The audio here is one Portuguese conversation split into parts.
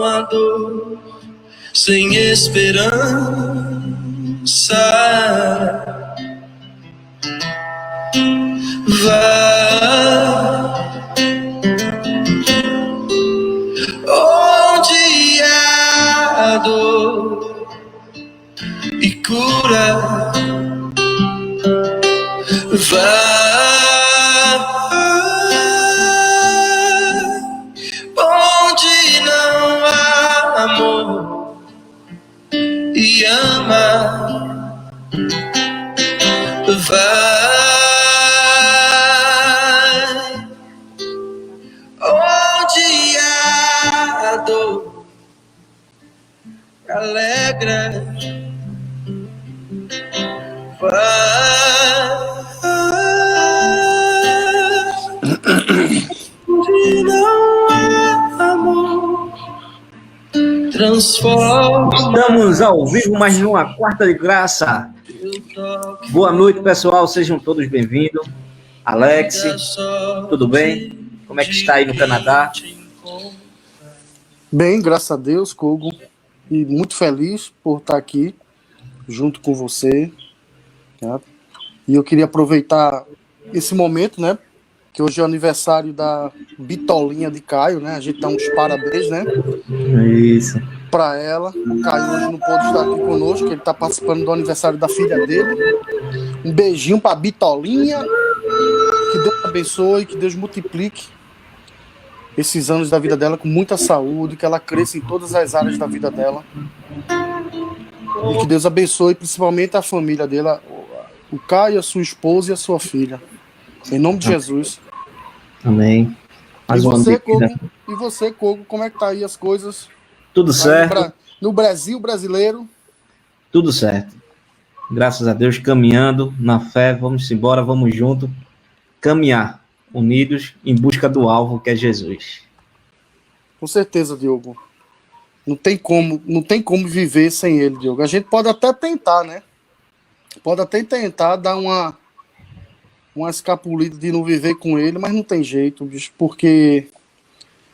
há dor, sem esperança, vá onde há dor e cura, vá onde não há amor e ama, vai onde há dor, alegra, onde não há amor, transforma. Estamos ao vivo, mais numa quarta de graça. Boa noite, pessoal, sejam todos bem-vindos. Alex, tudo bem? Como é que está aí no Canadá? Bem, graças a Deus, Kogo, e muito feliz por estar aqui junto com você, né? E eu queria aproveitar esse momento, né, que hoje é o aniversário da Bitolinha de Caio, né? A gente dá uns parabéns, né? Isso. Para ela. O Caio hoje não pôde estar aqui conosco, ele está participando do aniversário da filha dele. Um beijinho para Bitolinha. Que Deus abençoe, que Deus multiplique esses anos da vida dela com muita saúde, que ela cresça em todas as áreas da vida dela. E que Deus abençoe principalmente a família dela, o Caio, a sua esposa e a sua filha. Em nome de Jesus. Amém. E você, Kogo, como é que tá aí as coisas? Tudo certo. No Brasil brasileiro? Tudo certo. Graças a Deus, caminhando na fé, vamos embora, vamos junto, caminhar, unidos, em busca do alvo que é Jesus. Com certeza, Diogo. Não tem como viver sem ele, Diogo. A gente pode até tentar, né? Pode até tentar dar uma escapulida de não viver com ele, mas não tem jeito, bicho, porque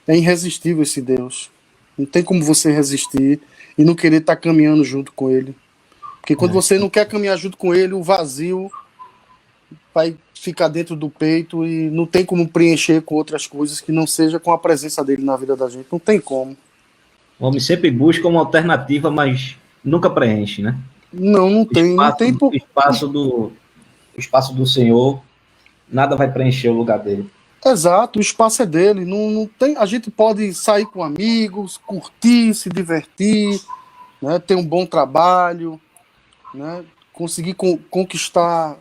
é irresistível esse Deus. Não tem como você resistir e não querer estar caminhando junto com ele. Porque quando você não quer caminhar junto com ele, o vazio vai ficar dentro do peito e não tem como preencher com outras coisas que não seja com a presença dele na vida da gente. Não tem como. O homem sempre busca uma alternativa, mas nunca preenche, né? Não tem. O espaço do Senhor, nada vai preencher o lugar dele. Exato, o espaço é dele. Não tem, a gente pode sair com amigos, curtir, se divertir, né, ter um bom trabalho, né, conseguir conquistar,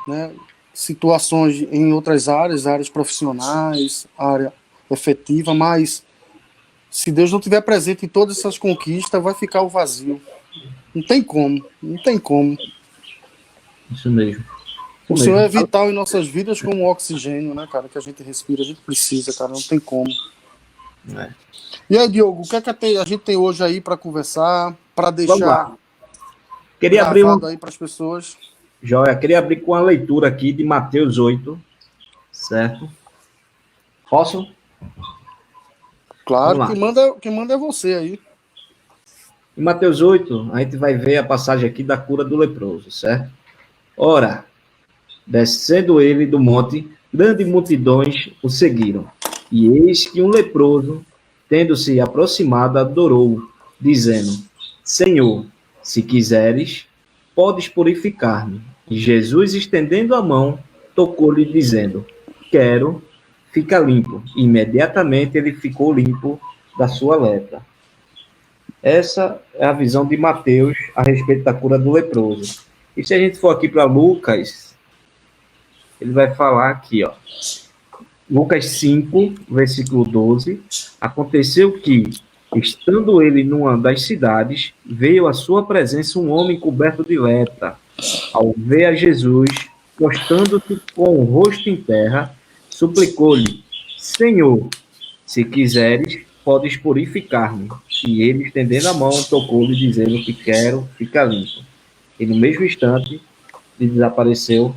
né, situações em outras áreas profissionais, área efetiva, mas se Deus não estiver presente em todas essas conquistas, vai ficar o vazio. Não tem como. Isso mesmo. O Senhor é vital em nossas vidas como o oxigênio, né, cara, que a gente respira, a gente precisa, cara, não tem como. É. E aí, Diogo, o que é que a gente tem hoje aí para conversar, para deixar queria abrir aí para as pessoas? Joia, queria abrir com a leitura aqui de Mateus 8, certo? Posso? Claro, quem manda é você aí. Em Mateus 8, a gente vai ver a passagem aqui da cura do leproso, certo? Ora, descendo ele do monte, grandes multidões o seguiram. E eis que um leproso, tendo-se aproximado, adorou, dizendo: Senhor, se quiseres, podes purificar-me. E Jesus, estendendo a mão, tocou-lhe, dizendo: Quero, fica limpo. E imediatamente ele ficou limpo da sua lepra. Essa é a visão de Mateus a respeito da cura do leproso. E se a gente for aqui para Lucas, ele vai falar aqui, ó. Lucas 5, versículo 12. Aconteceu que, estando ele numa das cidades, veio à sua presença um homem coberto de lepra. Ao ver a Jesus, postando-se com o rosto em terra, suplicou-lhe: Senhor, se quiseres, podes purificar-me. E ele, estendendo a mão, tocou-lhe, dizendo que quero, fica limpo. E no mesmo instante, lhe desapareceu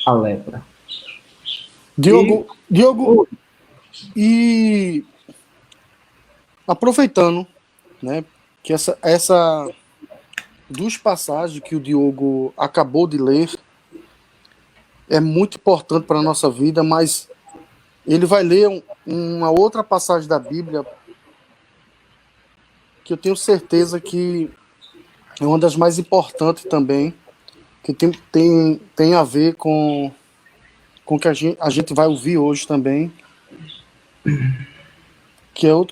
a lepra. Diogo, e aproveitando, né, que essa duas passagens que o Diogo acabou de ler é muito importante para a nossa vida, mas ele vai ler uma outra passagem da Bíblia que eu tenho certeza que é uma das mais importantes também, que tem a ver com o que a gente vai ouvir hoje também.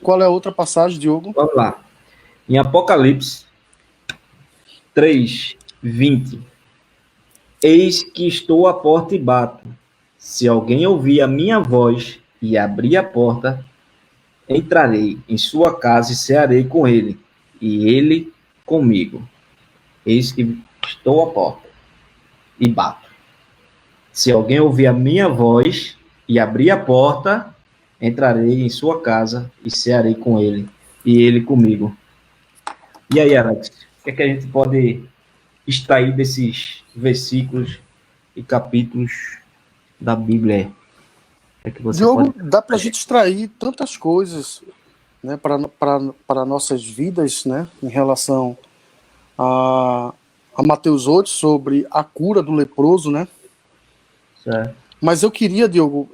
Qual é a outra passagem, Diogo? Vamos lá. Em Apocalipse 3:20. Eis que estou à porta e bato. Se alguém ouvir a minha voz e abrir a porta, entrarei em sua casa e cearei com ele, e ele comigo. Eis que estou à porta e bato. Se alguém ouvir a minha voz e abrir a porta, entrarei em sua casa e cearei com ele, e ele comigo. E aí, Alex, o que é que a gente pode extrair desses versículos e capítulos da Bíblia? É que você Diogo, pode... dá para a gente extrair tantas coisas, né, para nossas vidas, né, em relação a Mateus 8, sobre a cura do leproso, né? Certo. Mas eu queria, Diogo,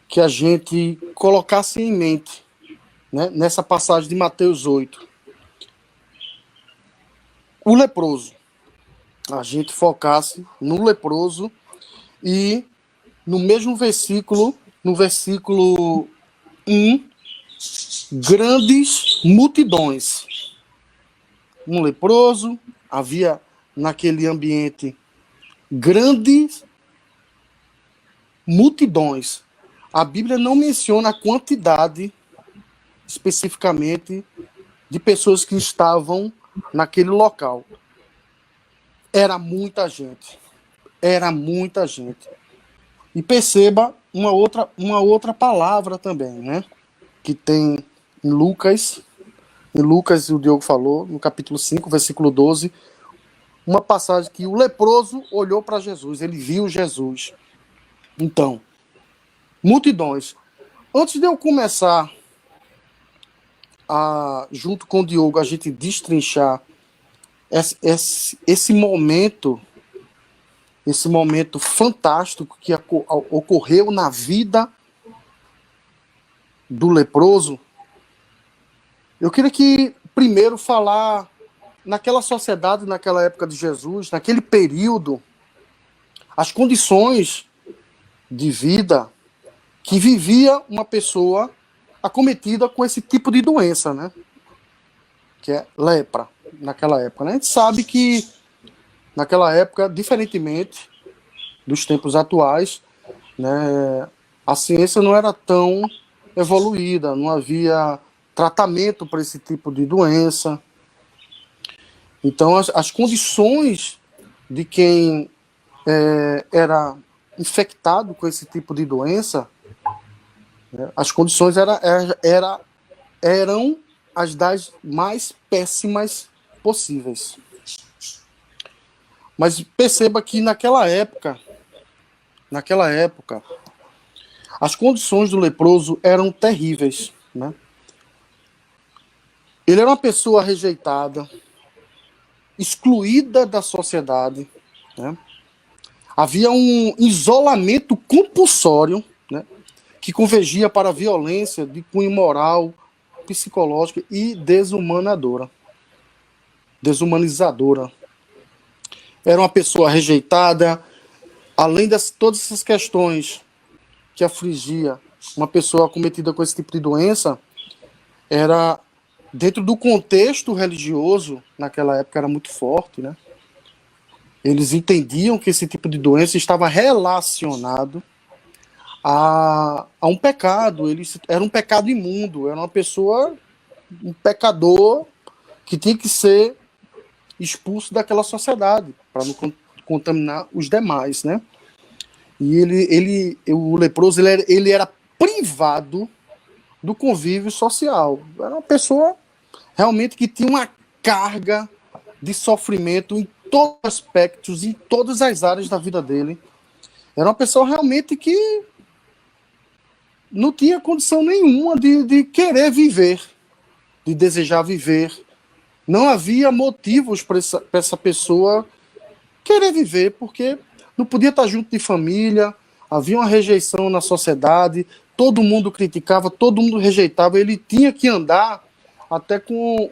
que a gente colocasse em mente, né, nessa passagem de Mateus 8, o leproso. A gente focasse no leproso e no mesmo versículo, no versículo 1, grandes multidões. Um leproso, havia naquele ambiente grandes multidões. A Bíblia não menciona a quantidade especificamente de pessoas que estavam naquele local. Era muita gente. Era muita gente. E perceba uma outra palavra também, né? Que tem em Lucas, o Diogo falou, no capítulo 5, versículo 12, uma passagem que o leproso olhou para Jesus, ele viu Jesus. Então, multidões. Antes de eu começar junto com o Diogo, a gente destrinchar esse momento fantástico que ocorreu na vida do leproso, eu queria que primeiro falar naquela sociedade, naquela época de Jesus, naquele período, as condições de vida que vivia uma pessoa acometida com esse tipo de doença, né? Que é lepra, naquela época, né? A gente sabe que naquela época, diferentemente dos tempos atuais, né, a ciência não era tão evoluída, não havia tratamento para esse tipo de doença. Então, as condições de quem era infectado com esse tipo de doença, né, as condições eram as das mais péssimas possíveis. Mas perceba que naquela época, as condições do leproso eram terríveis, né? Ele era uma pessoa rejeitada, excluída da sociedade, né? Havia um isolamento compulsório, né, que convergia para a violência de cunho moral, psicológica e desumanizadora. Era uma pessoa rejeitada, além de todas essas questões que afligia uma pessoa acometida com esse tipo de doença, era dentro do contexto religioso, naquela época era muito forte, né? Eles entendiam que esse tipo de doença estava relacionado a um pecado. Era um pecado imundo, era uma pessoa, um pecador que tinha que ser expulso daquela sociedade para não contaminar os demais, né? E o leproso, ele era privado do convívio social. Era uma pessoa realmente que tinha uma carga de sofrimento em todos os aspectos, em todas as áreas da vida dele. Era uma pessoa realmente que não tinha condição nenhuma de querer viver, de desejar viver. Não havia motivos para essa pessoa querer viver, porque não podia estar junto de família, havia uma rejeição na sociedade, todo mundo criticava, todo mundo rejeitava, ele tinha que andar até com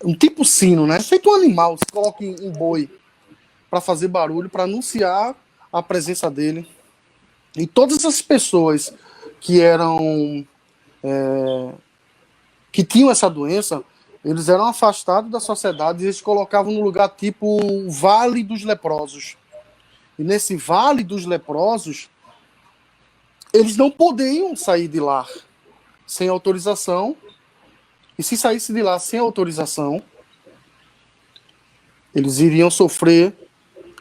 um tipo sino, né? Feito um animal, se coloca em boi, para fazer barulho, para anunciar a presença dele. E todas as pessoas que eram que tinham essa doença, eles eram afastados da sociedade e eles colocavam num lugar tipo o Vale dos Leprosos. E nesse Vale dos Leprosos, eles não podiam sair de lá sem autorização. E se saísse de lá sem autorização, eles iriam sofrer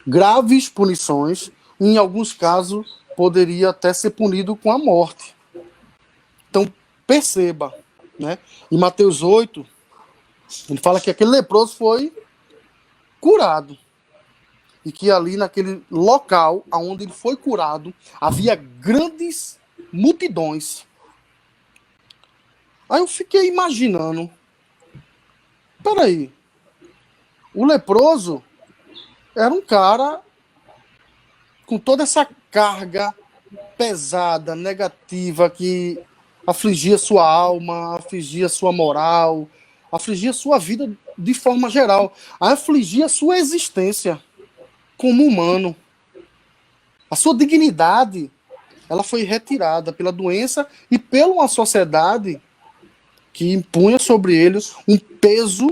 graves punições. E, em alguns casos, poderia até ser punido com a morte. Então, perceba, né? Em Mateus 8, ele fala que aquele leproso foi curado. E que ali, naquele local onde ele foi curado, havia grandes multidões. Aí eu fiquei imaginando, peraí, o leproso era um cara com toda essa carga pesada, negativa, que afligia sua alma, afligia sua moral, afligia sua vida de forma geral, afligia sua existência como humano. A sua dignidade, ela foi retirada pela doença e pela uma sociedade que impunha sobre eles um peso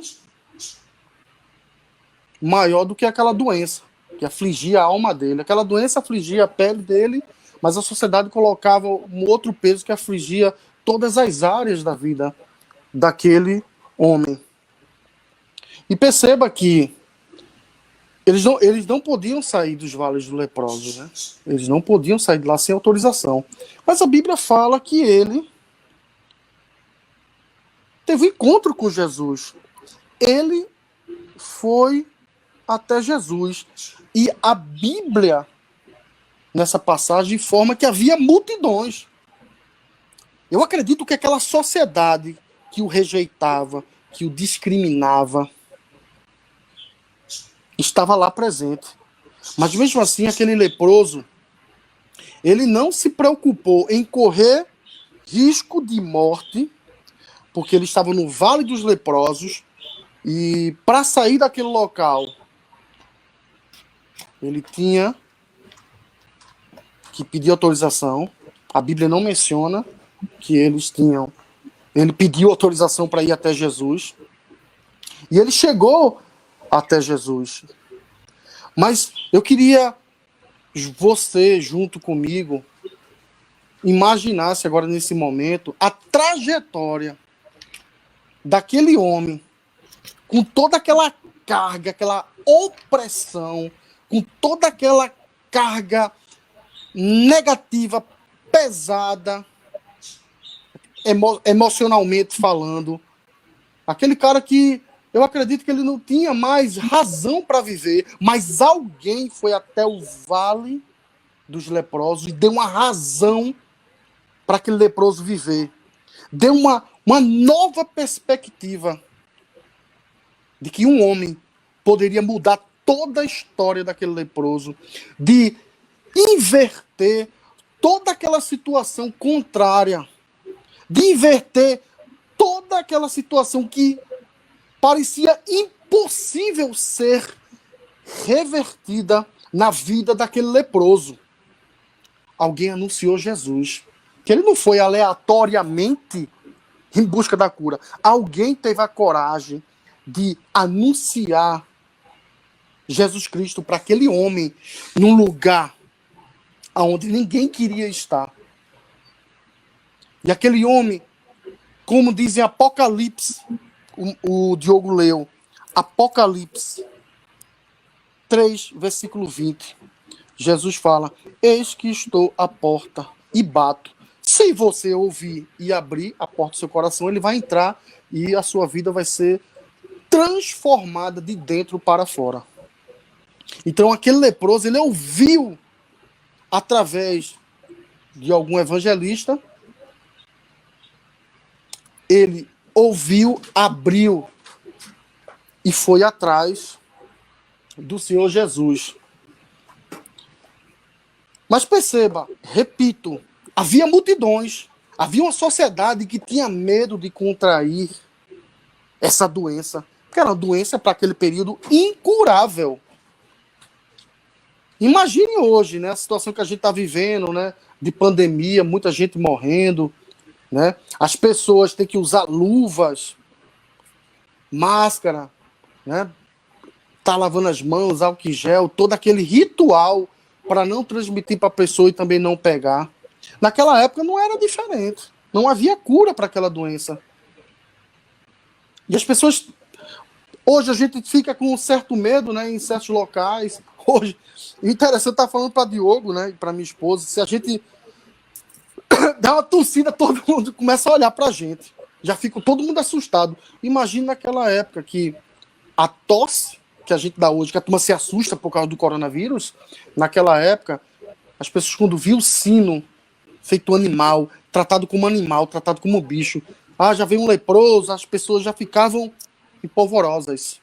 maior do que aquela doença, que afligia a alma dele. Aquela doença afligia a pele dele, mas a sociedade colocava um outro peso que afligia todas as áreas da vida daquele homem. E perceba que eles não podiam sair dos vales dos leprosos, né? Eles não podiam sair de lá sem autorização. Mas a Bíblia fala que ele teve um encontro com Jesus. Ele foi até Jesus. E a Bíblia, nessa passagem, informa que havia multidões. Eu acredito que aquela sociedade que o rejeitava, que o discriminava, estava lá presente. Mas mesmo assim, aquele leproso, ele não se preocupou em correr risco de morte, porque ele estava no Vale dos Leprosos, e para sair daquele local, ele tinha que pedir autorização. A Bíblia não menciona que eles tinham. Ele pediu autorização para ir até Jesus. E ele chegou até Jesus. Mas eu queria você, junto comigo, imaginasse agora nesse momento a trajetória daquele homem com toda aquela carga, aquela opressão, com toda aquela carga negativa, pesada, emocionalmente falando. Aquele cara que eu acredito que ele não tinha mais razão para viver, mas alguém foi até o Vale dos Leprosos e deu uma razão para aquele leproso viver. Deu uma nova perspectiva de que um homem poderia mudar toda a história daquele leproso, de inverter toda aquela situação contrária, de inverter toda aquela situação que parecia impossível ser revertida na vida daquele leproso. Alguém anunciou Jesus, que ele não foi aleatoriamente em busca da cura. Alguém teve a coragem de anunciar Jesus Cristo para aquele homem num lugar onde ninguém queria estar. E aquele homem, como diz em Apocalipse, o Diogo leu, Apocalipse 3, versículo 20, Jesus fala: eis que estou à porta e bato. Se você ouvir e abrir a porta do seu coração, ele vai entrar e a sua vida vai ser transformada de dentro para fora. Então aquele leproso, ele ouviu através de algum evangelista, ele ouviu, abriu e foi atrás do Senhor Jesus. Mas perceba, repito, havia multidões, havia uma sociedade que tinha medo de contrair essa doença, porque era uma doença para aquele período incurável. Imagine hoje, né, a situação que a gente está vivendo, né, de pandemia, muita gente morrendo, né, as pessoas têm que usar luvas, máscara, né, tá lavando as mãos, álcool em gel, todo aquele ritual para não transmitir para a pessoa e também não pegar. Naquela época não era diferente, não havia cura para aquela doença. E as pessoas, hoje a gente fica com um certo medo, né, em certos locais. Hoje, interessante, estar falando para Diogo, né, e para minha esposa, se a gente dá uma tossida, todo mundo começa a olhar para a gente. Já fica todo mundo assustado. Imagina naquela época que a tosse que a gente dá hoje, que a turma se assusta por causa do coronavírus, naquela época, as pessoas quando viam o sino feito animal, tratado como bicho, já veio um leproso, as pessoas já ficavam empolvorosas.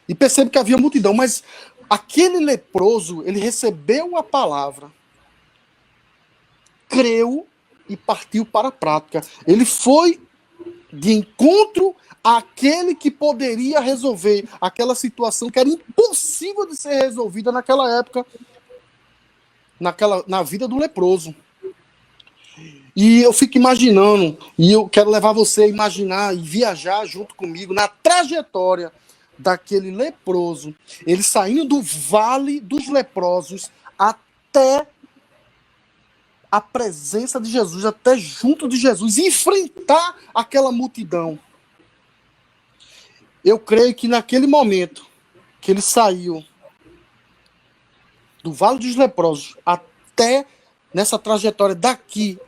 E percebe que havia multidão, mas aquele leproso, ele recebeu a palavra, creu e partiu para a prática. Ele foi de encontro àquele que poderia resolver aquela situação que era impossível de ser resolvida naquela época, na vida do leproso. E eu fico imaginando, e eu quero levar você a imaginar e viajar junto comigo na trajetória daquele leproso, ele saindo do vale dos leprosos até a presença de Jesus, até junto de Jesus, e enfrentar aquela multidão. Eu creio que naquele momento que ele saiu do Vale dos Leprosos até nessa trajetória daqui,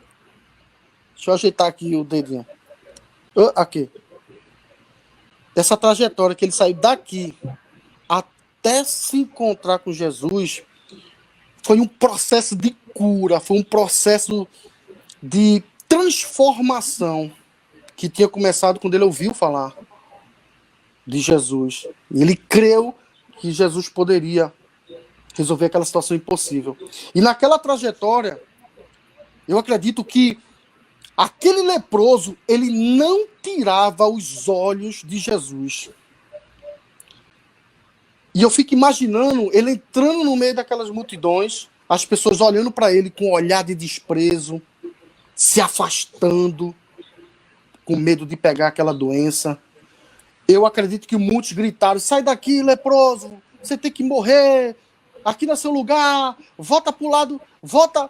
deixa eu ajeitar aqui o dedinho, aqui, essa trajetória que ele saiu daqui até se encontrar com Jesus, foi um processo de cura, foi um processo de transformação que tinha começado quando ele ouviu falar de Jesus. Ele creu que Jesus poderia resolver aquela situação impossível. E naquela trajetória, eu acredito que aquele leproso, ele não tirava os olhos de Jesus. E eu fico imaginando ele entrando no meio daquelas multidões, as pessoas olhando para ele com um olhar de desprezo, se afastando, com medo de pegar aquela doença. Eu acredito que muitos gritaram: sai daqui, leproso, você tem que morrer, aqui não é seu lugar, volta para o lado, volta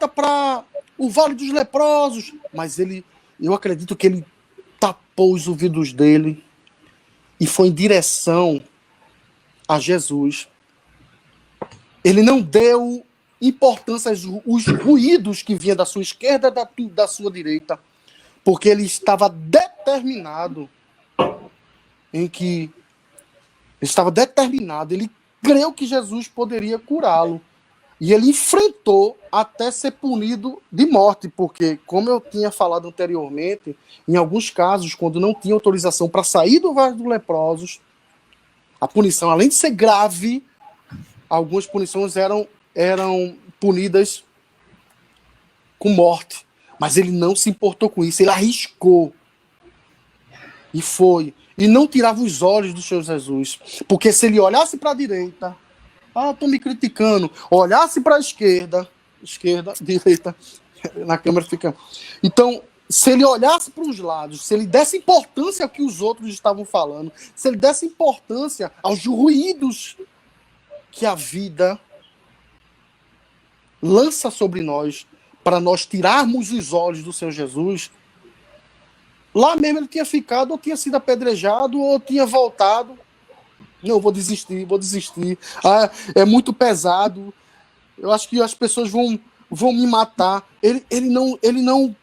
para o Vale dos Leprosos. Mas eu acredito que ele tapou os ouvidos dele e foi em direção a Jesus. Ele não deu importância aos ruídos que vinham da sua esquerda e da sua direita, porque ele estava determinado ele creu que Jesus poderia curá-lo. E ele enfrentou até ser punido de morte, porque, como eu tinha falado anteriormente, em alguns casos, quando não tinha autorização para sair do Vale dos Leprosos, a punição, além de ser grave, algumas punições eram punidas com morte. Mas ele não se importou com isso, ele arriscou. E foi. E não tirava os olhos do Senhor Jesus. Porque se ele olhasse para a direita, estão me criticando. Olhasse para a esquerda, direita, na câmera fica. Então, se ele olhasse para os lados, se ele desse importância ao que os outros estavam falando, se ele desse importância aos ruídos que a vida lança sobre nós, para nós tirarmos os olhos do Senhor Jesus, lá mesmo ele tinha ficado, ou tinha sido apedrejado, ou tinha voltado. Não, vou desistir. É muito pesado. Eu acho que as pessoas vão me matar. Ele não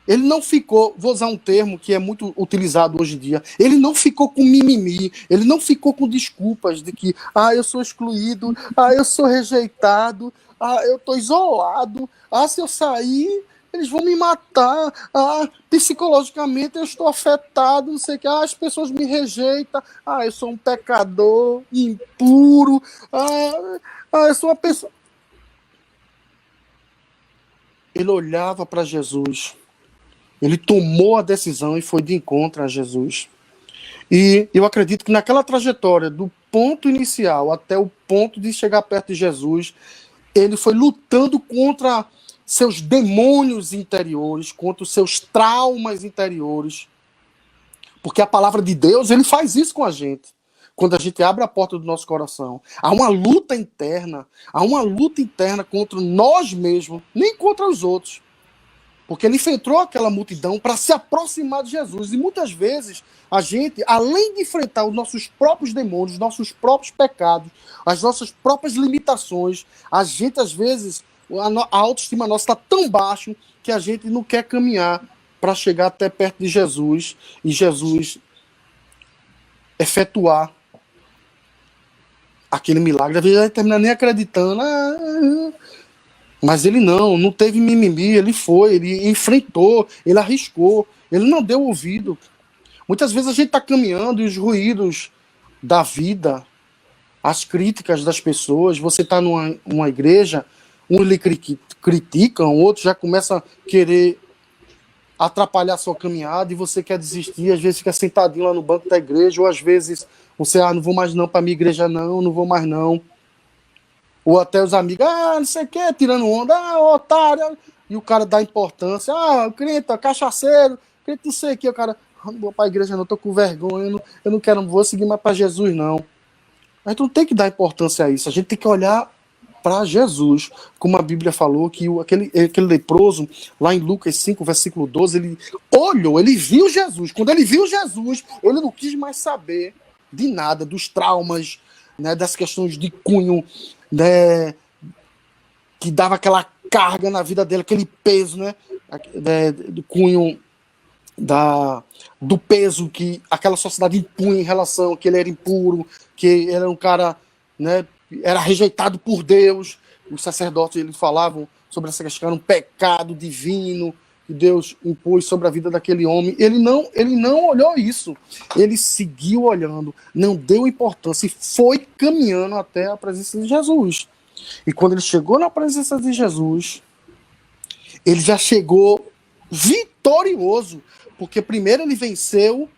Ele não ficou, vou usar um termo que é muito utilizado hoje em dia, ele não ficou com mimimi, ele não ficou com desculpas de que, eu sou excluído, eu sou rejeitado, eu estou isolado, se eu sair, eles vão me matar, psicologicamente eu estou afetado, não sei o que, as pessoas me rejeitam, eu sou um pecador, impuro, eu sou uma pessoa... Ele olhava para Jesus, ele tomou a decisão e foi de encontro a Jesus. E eu acredito que naquela trajetória, do ponto inicial até o ponto de chegar perto de Jesus, ele foi lutando contra seus demônios interiores, contra os seus traumas interiores. Porque a palavra de Deus, ele faz isso com a gente. Quando a gente abre a porta do nosso coração. Há uma luta interna contra nós mesmos, nem contra os outros. Porque ele enfrentou aquela multidão para se aproximar de Jesus. E muitas vezes, a gente, além de enfrentar os nossos próprios demônios, os nossos próprios pecados, as nossas próprias limitações, a gente, às vezes, a autoestima nossa está tão baixa que a gente não quer caminhar para chegar até perto de Jesus e Jesus efetuar aquele milagre. Às vezes a gente termina nem acreditando. Mas ele não teve mimimi, ele foi, ele enfrentou, ele arriscou, ele não deu ouvido. Muitas vezes a gente está caminhando e os ruídos da vida, as críticas das pessoas, você está numa igreja, um lhe criticam, outro já começa a querer atrapalhar a sua caminhada e você quer desistir, às vezes fica sentadinho lá no banco da igreja, ou às vezes você, não vou mais não para a minha igreja não vou mais não. Ou até os amigos, não sei o que, tirando onda, otário, e o cara dá importância, crente, cachaceiro, crente não sei o que, o cara, não vou para a igreja não, tô com vergonha, eu não quero, não vou seguir mais para Jesus não. A gente não tem que dar importância a isso, a gente tem que olhar para Jesus, como a Bíblia falou, que aquele leproso, lá em Lucas 5, versículo 12, ele olhou, ele viu Jesus, quando ele viu Jesus, ele não quis mais saber de nada, dos traumas, né, das questões de cunho, né, que dava aquela carga na vida dele, aquele peso, né, do cunho do peso que aquela sociedade impunha em relação que ele era impuro, que ele era um cara, né, era rejeitado por Deus. Os sacerdotes eles falavam sobre essa questão, era um pecado divino que Deus impôs sobre a vida daquele homem. Ele não olhou isso, ele seguiu olhando, não deu importância e foi caminhando até a presença de Jesus. E quando ele chegou na presença de Jesus, ele já chegou vitorioso, porque primeiro ele venceu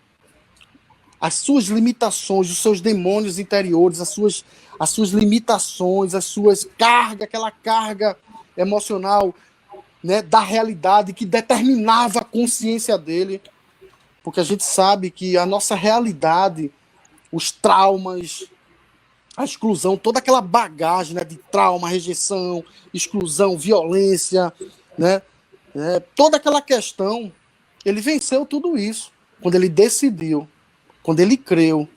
as suas limitações, os seus demônios interiores, as suas limitações, as suas cargas, aquela carga emocional, né, da realidade que determinava a consciência dele, porque a gente sabe que a nossa realidade, os traumas, a exclusão, toda aquela bagagem, né, de trauma, rejeição, exclusão, violência, né, toda aquela questão, ele venceu tudo isso quando ele decidiu, quando ele creu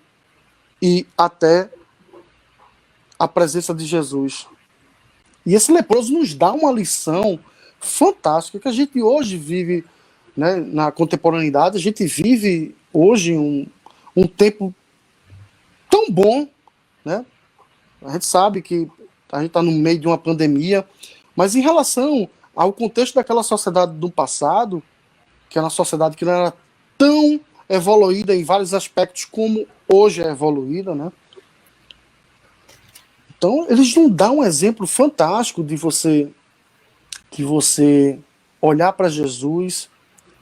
e até a presença de Jesus. E esse leproso nos dá uma lição fantástica que a gente hoje vive, né, na contemporaneidade, a gente vive hoje um tempo tão bom, né? A gente sabe que a gente está no meio de uma pandemia, mas em relação ao contexto daquela sociedade do passado, que era uma sociedade que não era tão evoluída em vários aspectos como hoje é evoluída, né? Então, eles nos dão um exemplo fantástico de você olhar para Jesus,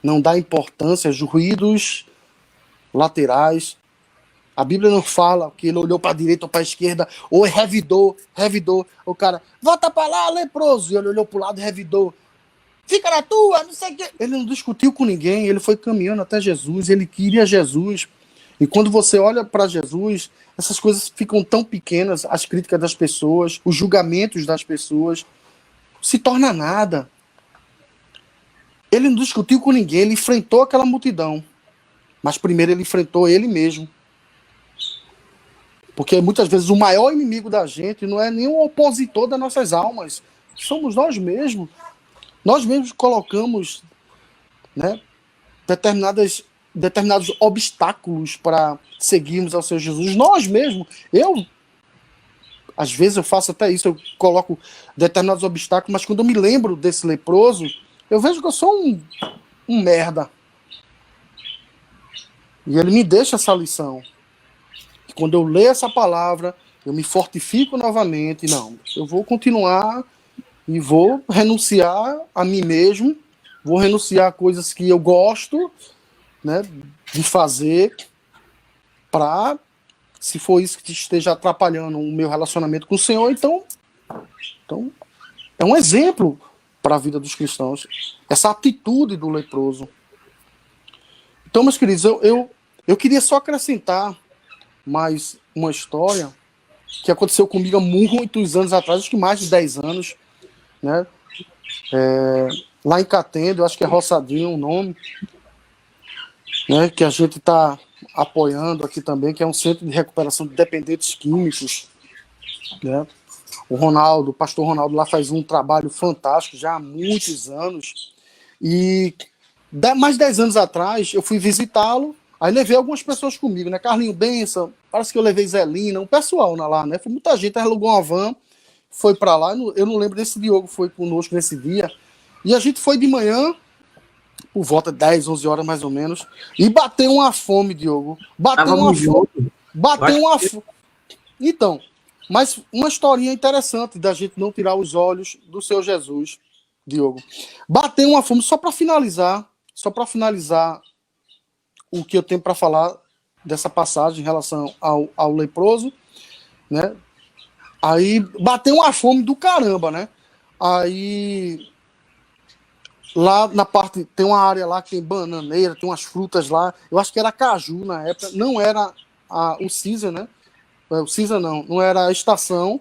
não dar importância aos ruídos laterais. A Bíblia não fala que ele olhou para a direita ou para a esquerda, ou revidou. O cara, volta para lá, leproso. E ele olhou para o lado e revidou. Fica na tua, não sei o quê. Ele não discutiu com ninguém, ele foi caminhando até Jesus, ele queria Jesus. E quando você olha para Jesus, essas coisas ficam tão pequenas, as críticas das pessoas, os julgamentos das pessoas, se torna nada. Ele não discutiu com ninguém, ele enfrentou aquela multidão. Mas primeiro ele enfrentou ele mesmo. Porque muitas vezes o maior inimigo da gente não é nem o opositor das nossas almas. Somos nós mesmos. Nós mesmos colocamos né, determinados obstáculos para seguirmos ao Senhor Jesus. Nós mesmos, às vezes eu faço até isso, eu coloco determinados obstáculos, mas quando eu me lembro desse leproso, eu vejo que eu sou um merda. E ele me deixa essa lição. E quando eu leio essa palavra, eu me fortifico novamente. Não, eu vou continuar e vou renunciar a mim mesmo, vou renunciar a coisas que eu gosto, né, de fazer, para, se for isso que esteja atrapalhando o meu relacionamento com o Senhor, então é um exemplo para a vida dos cristãos, essa atitude do leproso. Então, meus queridos, eu queria só acrescentar mais uma história que aconteceu comigo há muitos anos atrás, acho que mais de 10 anos, né? Lá em Catendo, eu acho que é Roçadinho o nome, né? Que a gente está apoiando aqui também, que é um centro de recuperação de dependentes químicos, né? O pastor Ronaldo lá faz um trabalho fantástico já há muitos anos. E mais de 10 anos atrás eu fui visitá-lo, aí levei algumas pessoas comigo, né? Carlinho Benção, parece que eu levei Zelina, um pessoal lá, né? Foi muita gente, alugou uma van, foi para lá. Eu não lembro desse Diogo foi conosco nesse dia. E a gente foi de manhã, por volta de 10, 11 horas mais ou menos, e bateu uma fome, Diogo. Bateu uma fome. Bateu uma fome. Então, mas uma historinha interessante da gente não tirar os olhos do Senhor Jesus, Diogo. Bateu uma fome, só para finalizar o que eu tenho para falar dessa passagem em relação ao leproso, né? Aí bateu uma fome do caramba, né? Aí lá na parte, tem uma área lá que tem bananeira, tem umas frutas lá, eu acho que era caju na época, não era o season, né? O season não era a estação,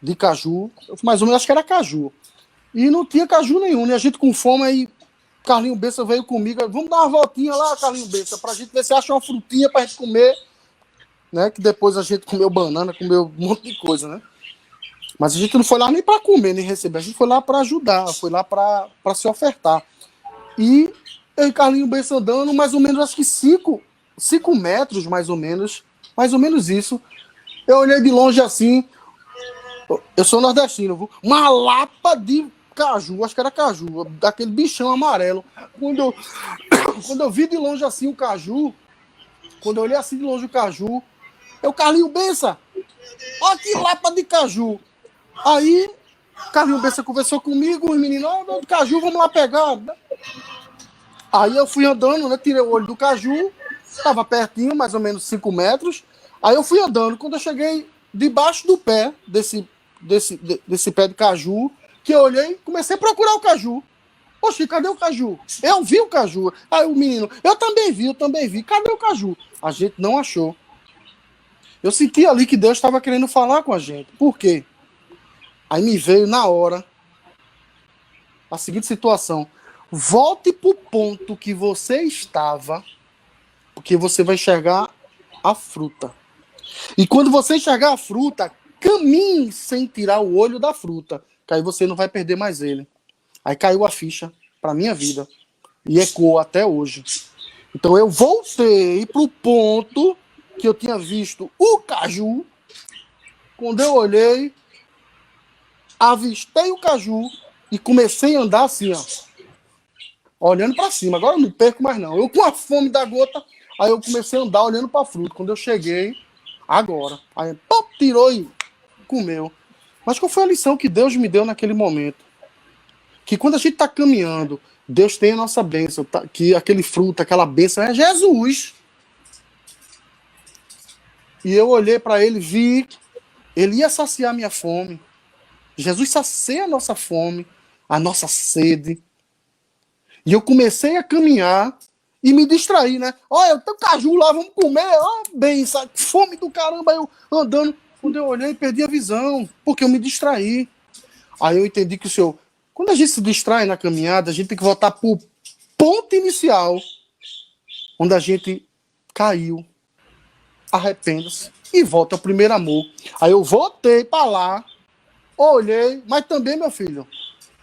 de caju, mais ou menos acho que era caju. E não tinha caju nenhum, né? A gente com fome, aí Carlinho Bessa veio comigo, vamos dar uma voltinha lá, Carlinho Bessa, pra gente ver se acha uma frutinha pra gente comer, né? Que depois a gente comeu banana, comeu um monte de coisa, né? Mas a gente não foi lá nem para comer, nem receber, a gente foi lá para ajudar, foi lá para se ofertar. E eu e Carlinho Bessa andando, mais ou menos, acho que 5 metros, mais ou menos isso. Eu olhei de longe assim, eu sou nordestino, viu? Uma lapa de caju, acho que era caju, daquele bichão amarelo. Quando eu vi de longe assim o caju, quando eu olhei assim de longe o caju, Carlinho Bessa, olha que lapa de caju. Aí, Carlinho Bessa conversou comigo, os meninos, do caju, vamos lá pegar. Aí eu fui andando, né? Tirei o olho do caju, estava pertinho, mais ou menos 5 metros. Aí eu fui andando, quando eu cheguei debaixo do pé desse pé de caju, que eu olhei, comecei a procurar o caju. Oxi, cadê o caju? Eu vi o caju. Aí o menino, eu também vi. Cadê o caju? A gente não achou. Eu senti ali que Deus estava querendo falar com a gente. Por quê? Aí me veio na hora a seguinte situação. Volte para o ponto que você estava, porque você vai enxergar a fruta. E quando você enxergar a fruta, caminhe sem tirar o olho da fruta, que aí você não vai perder mais ele. Aí caiu a ficha para minha vida e ecoou até hoje. Então eu voltei para o ponto que eu tinha visto o caju. Quando eu olhei, avistei o caju e comecei a andar assim, ó, olhando para cima. Agora eu não perco mais não. Eu com a fome da gota, aí eu comecei a andar olhando para a fruta. Quando eu cheguei, agora, aí pop, tirou e comeu. Mas qual foi a lição que Deus me deu naquele momento? Que quando a gente está caminhando, Deus tem a nossa bênção, tá? Que aquele fruto, aquela bênção é Jesus. E eu olhei para ele, vi, ele ia saciar minha fome. Jesus sacia a nossa fome, a nossa sede. E eu comecei a caminhar e me distrair, né? Olha, eu tenho caju lá, vamos comer. Ó, bem, sabe? Fome do caramba, eu andando. Quando eu olhei, perdi a visão, porque eu me distraí. Aí eu entendi que o Senhor... Quando a gente se distrai na caminhada, a gente tem que voltar para o ponto inicial, onde a gente caiu, arrependa-se e volta ao primeiro amor. Aí eu voltei para lá, olhei, mas também, meu filho,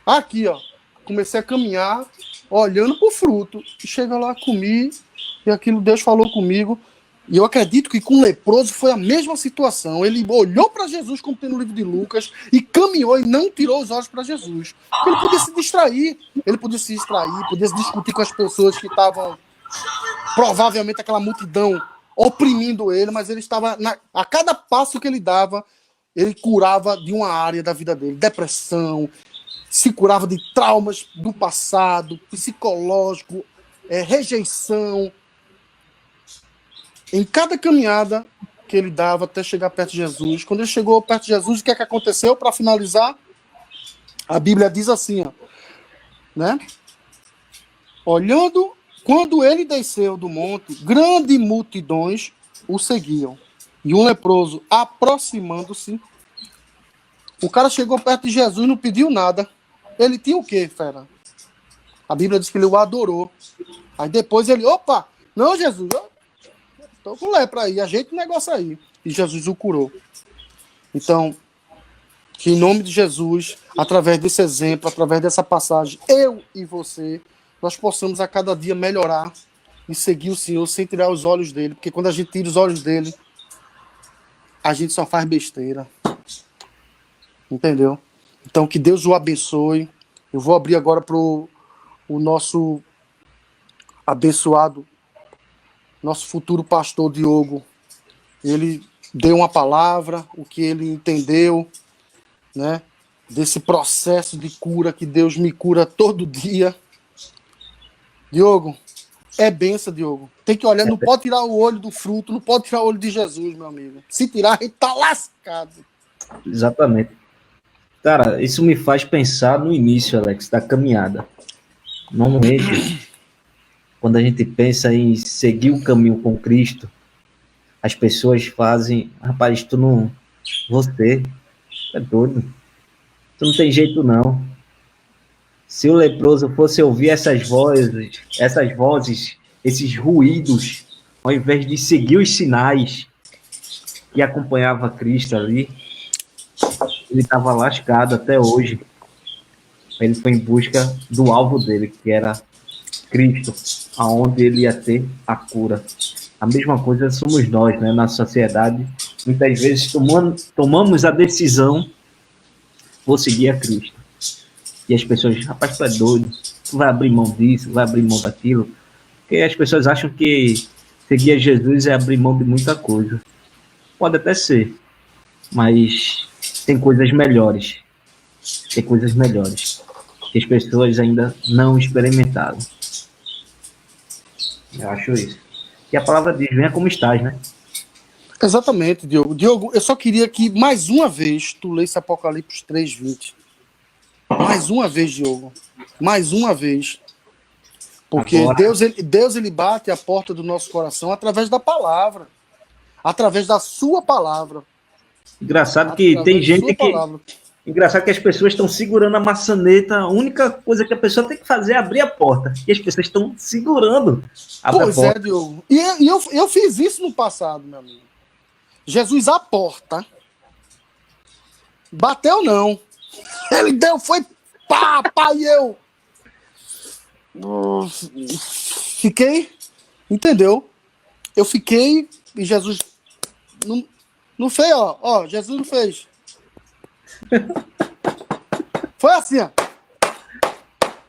aqui, ó, comecei a caminhar, olhando pro fruto. E chega lá, comi, e aquilo Deus falou comigo. E eu acredito que com o leproso foi a mesma situação. Ele olhou para Jesus, como tem no livro de Lucas, e caminhou e não tirou os olhos para Jesus. Ele podia se distrair, podia se discutir com as pessoas que estavam, provavelmente aquela multidão, oprimindo ele, mas ele estava, a cada passo que ele dava, ele curava de uma área da vida dele, depressão, se curava de traumas do passado, psicológico, rejeição. Em cada caminhada que ele dava até chegar perto de Jesus, quando ele chegou perto de Jesus, o que é que aconteceu? Para finalizar, a Bíblia diz assim, ó, né? Olhando, quando ele desceu do monte, grandes multidões o seguiam. E um leproso, aproximando-se, o cara chegou perto de Jesus e não pediu nada. Ele tinha o quê, fera? A Bíblia diz que ele o adorou. Aí depois ele, opa, não, Jesus, eu tô com lepra aí, ajeita o negócio aí. E Jesus o curou. Então, que em nome de Jesus, através desse exemplo, através dessa passagem, eu e você, nós possamos a cada dia melhorar e seguir o Senhor sem tirar os olhos dele. Porque quando a gente tira os olhos dele, a gente só faz besteira. Entendeu? Então, que Deus o abençoe. Eu vou abrir agora para o nosso abençoado, nosso futuro pastor Diogo. Ele deu uma palavra, o que ele entendeu, né? Desse processo de cura que Deus me cura todo dia. Diogo, é benção, Diogo. Tem que olhar, não pode tirar o olho do fruto, não pode tirar o olho de Jesus, meu amigo. Se tirar, a gente tá lascado. Exatamente. Cara, isso me faz pensar no início, Alex, da caminhada. Normalmente, quando a gente pensa em seguir o caminho com Cristo, as pessoas fazem, rapaz, tu não, você é doido, tu não tem jeito não. Se o leproso fosse ouvir essas vozes, esses ruídos, ao invés de seguir os sinais que acompanhava Cristo ali, ele estava lascado até hoje. Ele foi em busca do alvo dele, que era Cristo, aonde ele ia ter a cura. A mesma coisa somos nós, né? Na sociedade, muitas vezes tomamos a decisão, vou seguir a Cristo. E as pessoas, rapaz, tu é doido, tu vai abrir mão disso, vai abrir mão daquilo. Porque as pessoas acham que seguir a Jesus é abrir mão de muita coisa. Pode até ser, mas tem coisas melhores. Tem coisas melhores que as pessoas ainda não experimentaram. Eu acho isso. E a palavra diz, venha como estás, né? Exatamente, Diogo. Diogo, eu só queria que mais uma vez tu lesse Apocalipse 3:20. Mais uma vez, Diogo. Mais uma vez. Porque Agora, Deus ele bate a porta do nosso coração através da palavra. Através da sua palavra. engraçado que tem gente que... Palavra. Engraçado que as pessoas estão segurando a maçaneta. A única coisa que a pessoa tem que fazer é abrir a porta. E as pessoas estão segurando a porta. Pois é, Diogo. E eu fiz isso no passado, meu amigo. Jesus à porta. Bateu não. Ele deu, foi pá, e eu fiquei, entendeu? Eu fiquei e Jesus não fez, ó, Jesus não fez. Foi assim, ó.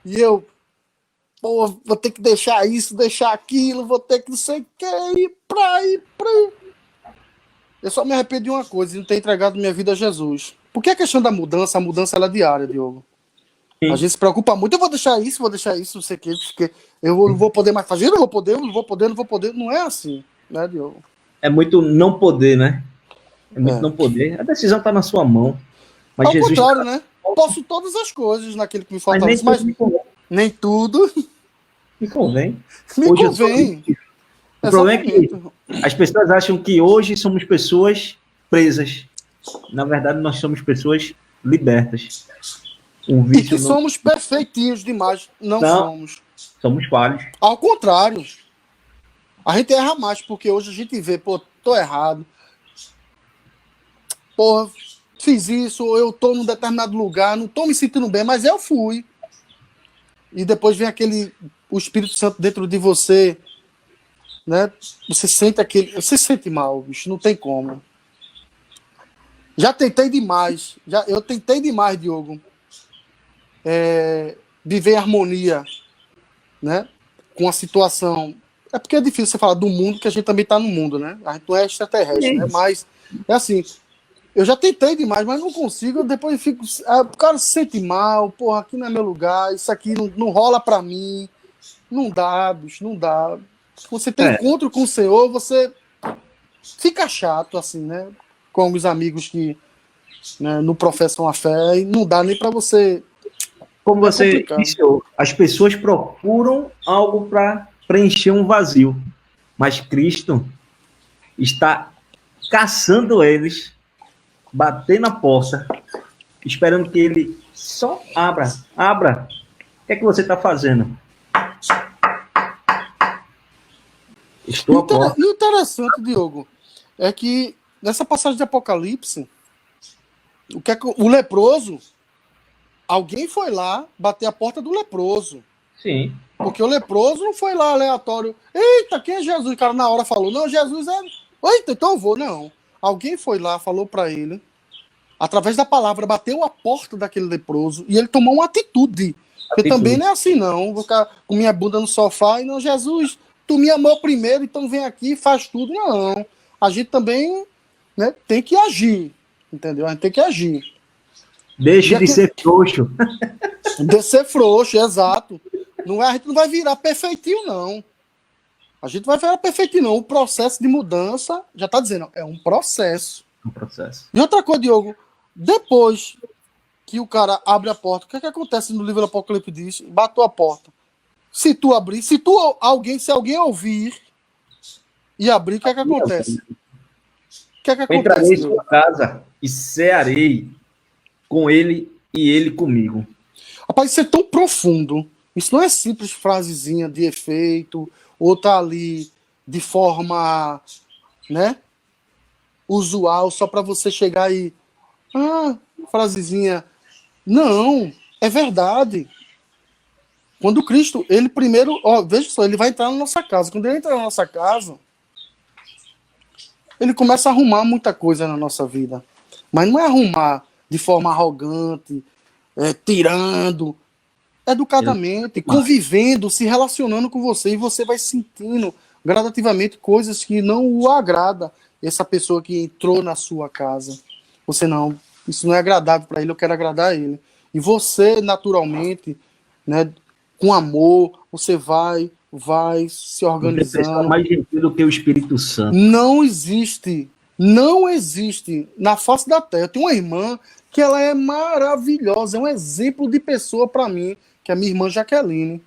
E eu, pô, vou ter que deixar isso, deixar aquilo, vou ter que não sei o que, ir pra aí. Eu só me arrependi de uma coisa, de não ter entregado minha vida a Jesus. Porque a questão da mudança, a mudança ela é diária, Diogo. Sim. A gente se preocupa muito, eu vou deixar isso, não sei o que, porque eu não vou poder mais fazer, não vou poder. Não é assim, né, Diogo? É muito não poder, né? É muito não poder. A decisão está na sua mão. Mas ao Jesus contrário, né? Posso todas as coisas naquele que me fortalece, mas nem tudo me convém. Me convém. O problema é que as pessoas acham que hoje somos pessoas presas. Na verdade, nós somos pessoas libertas. E que somos perfeitinhos demais. Não somos. Somos falhos. Ao contrário. A gente erra mais, porque hoje a gente vê, pô, tô errado. Pô, fiz isso, ou eu tô num determinado lugar, não tô me sentindo bem, mas eu fui. e depois vem o Espírito Santo dentro de você, né? Você se sente mal, bicho, não tem como. Já tentei demais, eu tentei demais, Diogo, viver em harmonia, né? Com a situação. É porque é difícil você falar do mundo, que a gente também está no mundo, né? A gente não é extraterrestre, né? Mas é assim, eu já tentei demais, mas não consigo. Depois eu fico. O cara se sente mal, porra, aqui não é meu lugar, isso aqui não rola pra mim. Não dá, bicho, não dá. Você tem encontro com o Senhor, você fica chato, assim, né? Com alguns amigos que, né, não professam a fé, e não dá nem pra você. Como você disse, as pessoas procuram algo para preencher um vazio, mas Cristo está caçando eles, batendo na porta, esperando que ele só abra. O que é que você está fazendo? Estou à porta. E o interessante, Diogo, é que nessa passagem de Apocalipse, o leproso, alguém foi lá bater a porta do leproso. Sim. Porque o leproso não foi lá aleatório. Eita, quem é Jesus? O cara na hora falou, não, Jesus é... Eita, então eu vou. Não. Alguém foi lá, falou para ele, através da palavra, bateu a porta daquele leproso e ele tomou uma atitude. Porque também não é assim, não. Vou ficar com minha bunda no sofá e não, Jesus, tu me amou primeiro, então vem aqui e faz tudo. Não. A gente também, né, tem que agir. Entendeu? A gente tem que agir. Deixe de ser frouxo. De ser frouxo, exato. Não é, a gente não vai virar perfeitinho, não. A gente vai virar perfeitinho, não. O processo de mudança, já está dizendo, é um processo. Um processo. E outra coisa, Diogo, depois que o cara abre a porta, o que é que acontece no livro do Apocalipse? Diz, bateu a porta. Se tu abrir, se alguém ouvir e abrir, o que é que acontece? O que é que acontece? Entrarei em sua casa e cearei com ele e ele comigo. Rapaz, isso é tão profundo. Isso não é simples frasezinha de efeito, ou tá ali de forma, né, usual, só para você chegar e... frasezinha. Não, é verdade. Quando Cristo, ele primeiro... veja só, ele vai entrar na nossa casa. Quando ele entra na nossa casa, ele começa a arrumar muita coisa na nossa vida. Mas não é arrumar de forma arrogante, tirando... educadamente, convivendo, se relacionando com você, e você vai sentindo gradativamente coisas que não o agrada, essa pessoa que entrou na sua casa. Você não, isso não é agradável para ele, eu quero agradar a ele. E você, naturalmente, né, com amor, você vai se organizando. Mais gentil do que o Espírito Santo. Não existe na face da terra. Eu tenho uma irmã que ela é maravilhosa, é um exemplo de pessoa para mim, que é a minha irmã Jaqueline.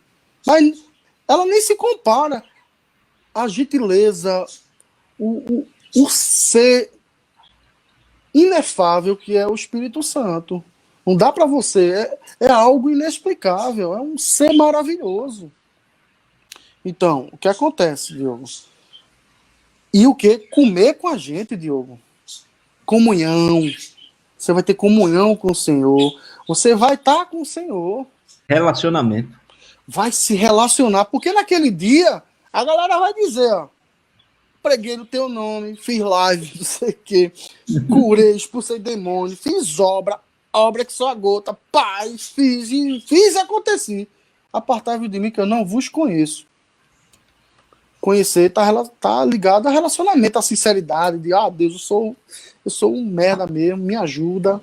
Mas ela nem se compara à gentileza, o ser inefável que é o Espírito Santo. Não dá para você, é algo inexplicável, é um ser maravilhoso. Então, o que acontece, Diogo? E o que? Comer com a gente, Diogo. Comunhão. Você vai ter comunhão com o Senhor. Você vai estar com o Senhor. Relacionamento. Vai se relacionar. Porque naquele dia, a galera vai dizer, ó, preguei no teu nome, fiz live, não sei o quê, curei, expulsei demônio, fiz obra que só a gota, paz, fiz e aconteci. Apartai-vos de mim que eu não vos conheço. Conhecer tá ligado a relacionamento, a sinceridade, de Deus, eu sou um merda mesmo, me ajuda.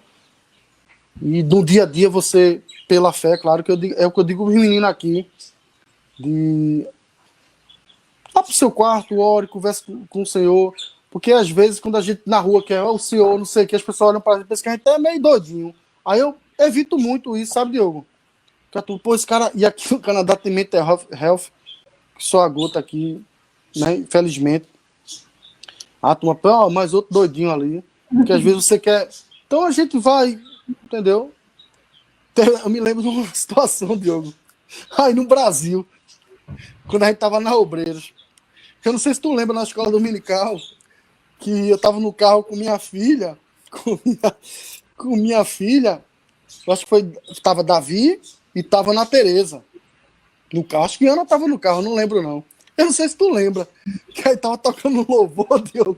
E no dia a dia você, pela fé, claro que é o que eu digo para os meninos aqui, de vá pro seu quarto, ore, converse com o Senhor, porque às vezes quando a gente na rua quer o Senhor, não sei o que, as pessoas olham para a gente e pensam que a gente é meio doidinho. Aí eu evito muito isso, sabe, Diogo? Pô, esse cara, e aqui no Canadá tem mental health, só a gota aqui, né? Infelizmente. Mais outro doidinho ali. Porque às vezes você quer. Então a gente vai, entendeu? Eu me lembro de uma situação, Diogo. Aí no Brasil, quando a gente tava na Obreiros. Eu não sei se tu lembra na escola dominical, que eu tava no carro com minha filha. Com minha filha. Eu acho que tava Davi e tava na Tereza. No carro. Acho que Ana tava no carro, não lembro não. Eu não sei se tu lembra. Que aí tava tocando louvor, Diogo.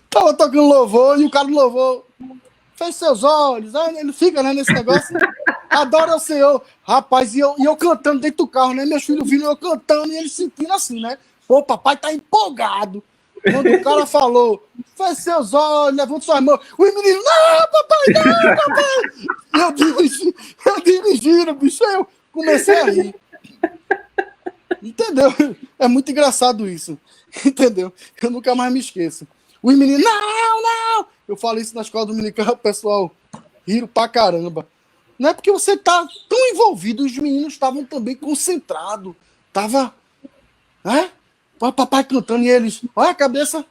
Tava tocando louvor e o cara do louvor fez seus olhos. Aí ele fica, né, nesse negócio. Adora o Senhor. Rapaz, e eu cantando dentro do carro, né? Meus filhos vindo eu cantando e eles sentindo assim, né? Pô, papai tá empolgado. Quando o cara falou, feche seus olhos, levanta suas mãos. Os meninos, não, papai! Eu dirigindo, bicho, aí eu comecei a rir. Entendeu? É muito engraçado isso. Entendeu? Eu nunca mais me esqueço. Os meninos, não! Eu falo isso na escola dominical, o pessoal riram pra caramba. Não é porque você tá tão envolvido, os meninos estavam também concentrados. Tava, né? O papai cantando e eles, olha a cabeça.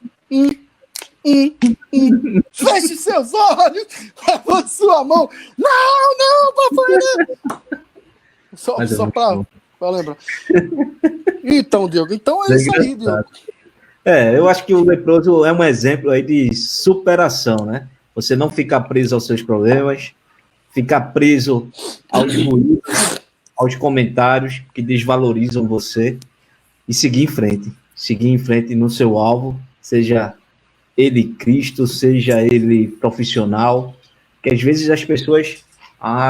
Feche seus olhos, levante sua mão. Não, papai, né? Só pra lembrar. Então, Diogo, então é isso aí, Diogo. Eu acho que o leproso é um exemplo aí de superação, né? Você não ficar preso aos seus problemas, ficar preso aos ruídos, aos comentários que desvalorizam você e seguir em frente no seu alvo, seja ele Cristo, seja ele profissional, que às vezes as pessoas,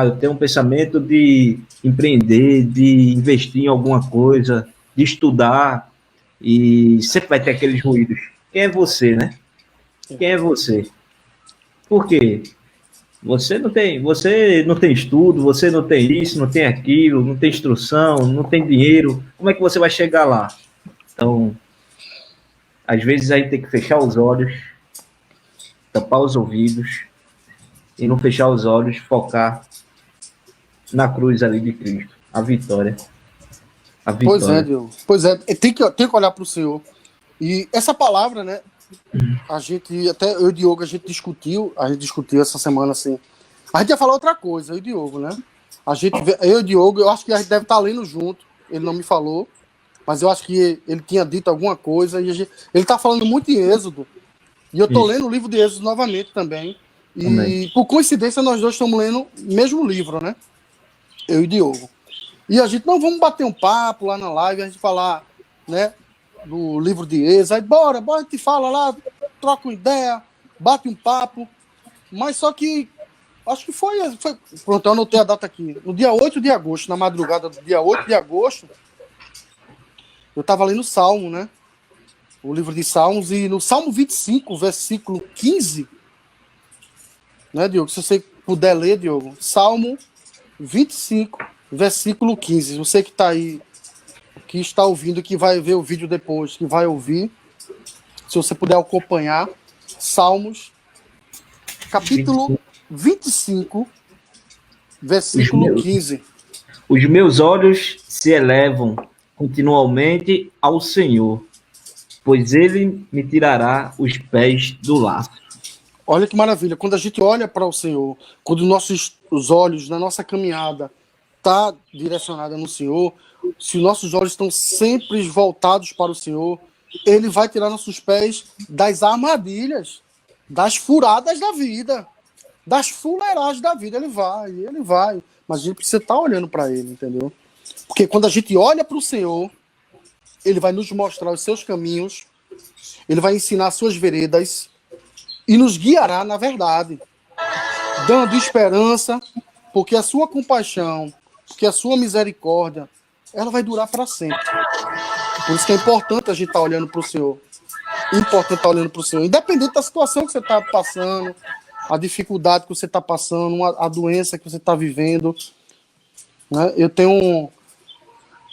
eu tenho um pensamento de empreender, de investir em alguma coisa, de estudar, e sempre vai ter aqueles ruídos. Quem é você, né? Quem é você? Por quê? Você não tem estudo, você não tem isso, não tem aquilo, não tem instrução, não tem dinheiro. Como é que você vai chegar lá? Então, às vezes a gente tem que fechar os olhos, tampar os ouvidos e não fechar os olhos, focar na cruz ali de Cristo, a vitória. Pois é, Diogo. Pois é, tem que olhar para o Senhor. E essa palavra, né? A gente, até eu e o Diogo, a gente discutiu essa semana assim. A gente ia falar outra coisa, eu e o Diogo, né? Eu e o Diogo, eu acho que a gente deve estar lendo junto. Ele não me falou, mas eu acho que ele tinha dito alguma coisa. E ele está falando muito em Êxodo. E eu estou lendo o livro de Êxodo novamente também. E por coincidência, nós dois estamos lendo o mesmo livro, né? Eu e o Diogo. E a gente, não, vamos bater um papo lá na live, a gente falar, né, do livro de Êxodo. Aí, bora, a gente fala lá, troca uma ideia, bate um papo. Mas só que, acho que foi pronto, eu anotei a data aqui. No dia 8 de agosto, na madrugada do dia 8 de agosto, eu estava lendo o Salmo, né? O livro de Salmos, e no Salmo 25, versículo 15, né, Diogo? Se você puder ler, Diogo, Salmo 25, versículo 15. Você que está aí, que está ouvindo, que vai ver o vídeo depois, que vai ouvir, se você puder acompanhar, Salmos, capítulo 25, versículo 15. Os meus olhos se elevam continuamente ao Senhor, pois ele me tirará os pés do laço. Olha que maravilha, quando a gente olha para o Senhor, quando os olhos na nossa caminhada está direcionada no Senhor, se nossos olhos estão sempre voltados para o Senhor, ele vai tirar nossos pés das armadilhas, das furadas da vida, das fuleiragens da vida. Ele vai. Mas a gente precisa estar olhando para ele, entendeu? Porque quando a gente olha para o Senhor, ele vai nos mostrar os seus caminhos, ele vai ensinar as suas veredas e nos guiará na verdade, dando esperança, porque a sua compaixão, porque a sua misericórdia, ela vai durar para sempre. Por isso que é importante a gente estar olhando para o Senhor. Independente da situação que você está passando, a dificuldade que você está passando, a doença que você está vivendo. Né? Eu tenho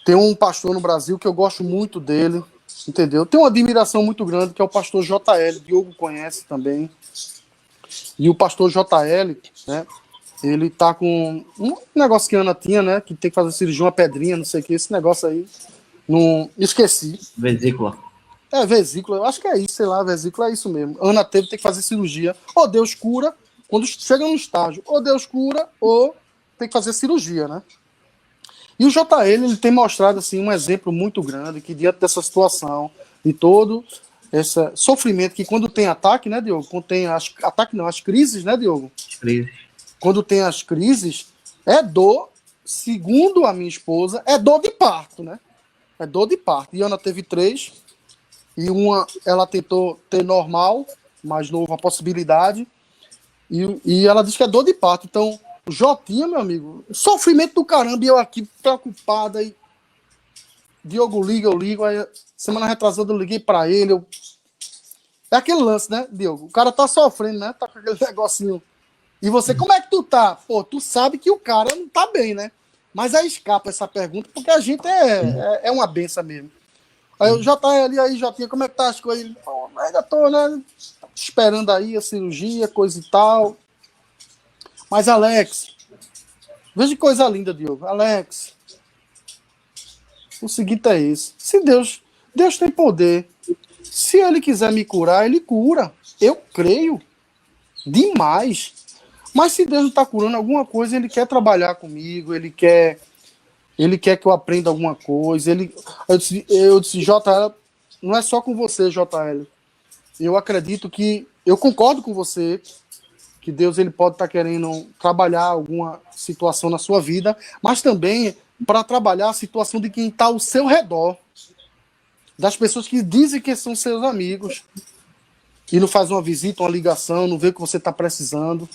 um pastor no Brasil que eu gosto muito dele, entendeu? Tenho uma admiração muito grande, que é o pastor JL. Diogo conhece também. E o pastor JL, né? Ele tá com um negócio que a Ana tinha, né? Que tem que fazer cirurgia, uma pedrinha, não sei o que. Esse negócio aí, não esqueci. Vesícula. Vesícula. Eu acho que é isso, sei lá. Vesícula é isso mesmo. Ana tem que fazer cirurgia. Ou Deus cura, quando chega no estágio. Ou Deus cura, ou tem que fazer cirurgia, né? E o JL, ele tem mostrado, assim, um exemplo muito grande, que diante dessa situação, de todo esse sofrimento, que quando tem ataque, né, Diogo? Quando tem as crises, né, Diogo? Crises. Quando tem as crises, é dor segundo a minha esposa, é dor de parto, né? É dor de parto. Iana teve 3, e uma ela tentou ter normal, mas não houve a possibilidade, e ela disse que é dor de parto. Então, o Jotinha, meu amigo, sofrimento do caramba, e eu aqui preocupada, e Diogo liga, eu ligo, aí semana retrasada eu liguei pra ele, é aquele lance, né, Diogo? O cara tá sofrendo, né? Tá com aquele negocinho. E você, como é que tu tá? Pô, tu sabe que o cara não tá bem, né? Mas aí escapa essa pergunta, porque a gente é uma benção mesmo. Aí eu já tá ali, aí já tinha, como é que tá as coisas? Ele, pô, ainda tô, né? Esperando aí a cirurgia, coisa e tal. Mas, Alex, veja que coisa linda, Diogo. Alex, o seguinte é esse. Se Deus tem poder. Se ele quiser me curar, ele cura. Eu creio demais. Mas se Deus não está curando alguma coisa, ele quer trabalhar comigo, ele quer que eu aprenda alguma coisa. Eu disse, JL, não é só com você, JL. Eu acredito eu concordo com você, que Deus ele pode estar querendo trabalhar alguma situação na sua vida, mas também para trabalhar a situação de quem está ao seu redor, das pessoas que dizem que são seus amigos, e não faz uma visita, uma ligação, não vê o que você está precisando.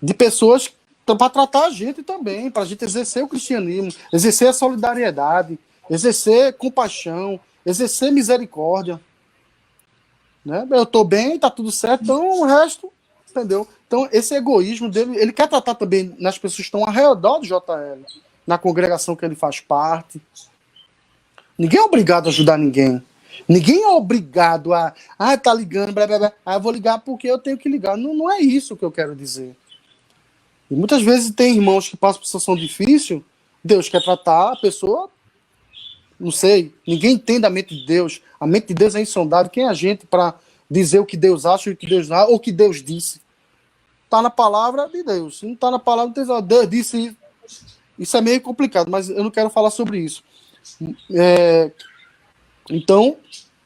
De pessoas para tratar a gente também, para a gente exercer o cristianismo, exercer a solidariedade, exercer compaixão, exercer misericórdia. Né? Eu estou bem, está tudo certo, então o resto, entendeu? Então esse egoísmo dele, ele quer tratar também nas pessoas que estão ao redor do JL, na congregação que ele faz parte. Ninguém é obrigado a ajudar ninguém. Ninguém é obrigado tá ligando, blá, blá, blá. Eu vou ligar porque eu tenho que ligar. Não, não é isso que eu quero dizer. E muitas vezes tem irmãos que passam por situação difícil, Deus quer tratar a pessoa, não sei, ninguém entende a mente de Deus. A mente de Deus é insondável. Quem é a gente para dizer o que Deus acha, o que Deus não, ou o que Deus disse? Está na palavra de Deus. Se não está na palavra de Deus, Deus disse isso. Isso é meio complicado, mas eu não quero falar sobre isso. Então,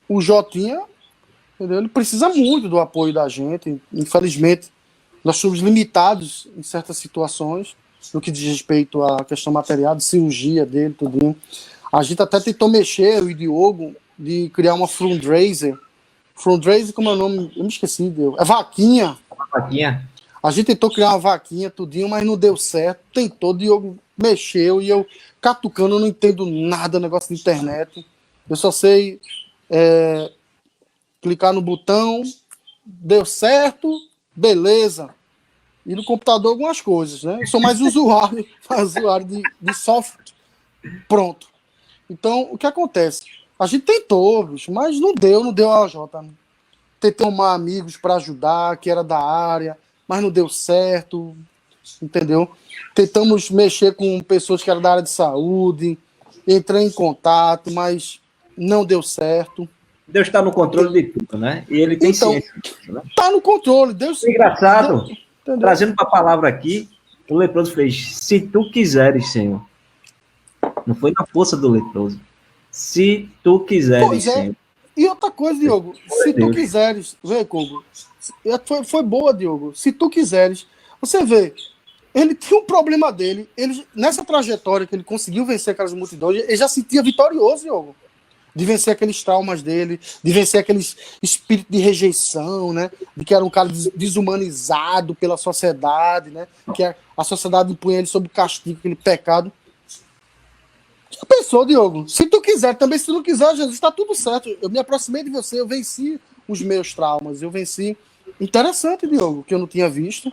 o Jotinha, entendeu? Ele precisa muito do apoio da gente. Infelizmente, nós somos limitados em certas situações, no que diz respeito à questão material, de cirurgia dele, tudo. A gente até tentou mexer, eu e o Diogo, de criar uma fundraiser. Fundraiser, como é o nome? Eu me esqueci. É vaquinha. Vaquinha. A gente tentou criar uma vaquinha, tudinho, mas não deu certo. Tentou, o Diogo mexeu, e eu catucando, eu não entendo nada do negócio de internet. Eu só sei clicar no botão, deu certo, beleza. E no computador algumas coisas, né? Eu sou mais usuário de software. Pronto. Então, o que acontece? A gente tentou, bicho, mas não deu a Jota. Tentei arrumar amigos para ajudar, que era da área, mas não deu certo, entendeu? Tentamos mexer com pessoas que eram da área de saúde, entrei em contato, mas não deu certo. Deus está no controle de tudo, né? E ele tem então, ciência disso, né? Tá no controle. Deus, engraçado, Deus, trazendo para a palavra aqui, o leproso fez, se tu quiseres, Senhor. Não foi na força do leproso. Se tu quiseres, Senhor. E outra coisa, Diogo, se tu quiseres, vê, Kogo, foi boa, Diogo, se tu quiseres, você vê, ele tinha um problema dele, ele, nessa trajetória que ele conseguiu vencer aquelas multidões, ele já se sentia vitorioso, Diogo, de vencer aqueles traumas dele, de vencer aqueles espírito de rejeição, né, de que era um cara desumanizado pela sociedade, né, que a sociedade impunha ele sob castigo, aquele pecado. Já pensou, Diogo? Se tu quiser, também se tu não quiser, Jesus, está tudo certo. Eu me aproximei de você, eu venci os meus traumas, eu venci. Interessante, Diogo, que eu não tinha visto.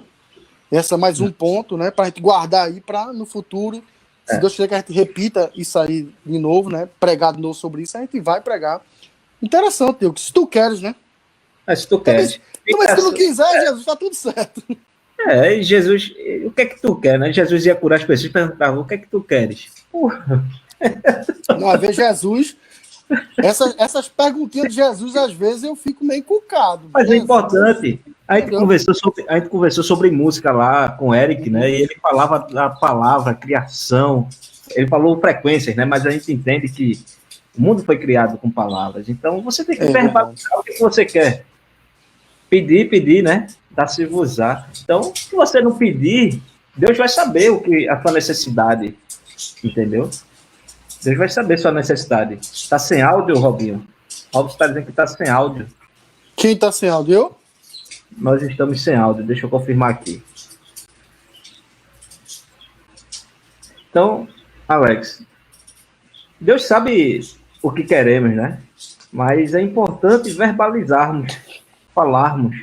Esse é mais um ponto, né, para a gente guardar aí para no futuro. Se Deus quiser que a gente repita isso aí de novo, né, pregar de novo sobre isso, a gente vai pregar. Interessante, Diogo, se tu queres, né? Se tu queres. Também se tu não quiser, Jesus, está tudo certo. E Jesus, o que é que tu quer, né? Jesus ia curar as pessoas e perguntava, o que é que tu queres? Porra. Uma vez Jesus, essas perguntinhas de Jesus, às vezes eu fico meio encucado. Mas Jesus, é importante. A gente conversou sobre música lá com o Eric, né? E ele falava da palavra, criação. Ele falou frequências, né? Mas a gente entende que o mundo foi criado com palavras. Então você tem que verbalizar o que você quer. Pedir, né? Dá-se-vos-á. Então, se você não pedir, Deus vai saber o que a sua necessidade, entendeu? Deus vai saber sua necessidade. Tá sem áudio, Robinho? Robinho está dizendo que tá sem áudio. Quem tá sem áudio? Eu? Nós estamos sem áudio, deixa eu confirmar aqui. Então, Alex, Deus sabe o que queremos, né? Mas é importante verbalizarmos, falarmos.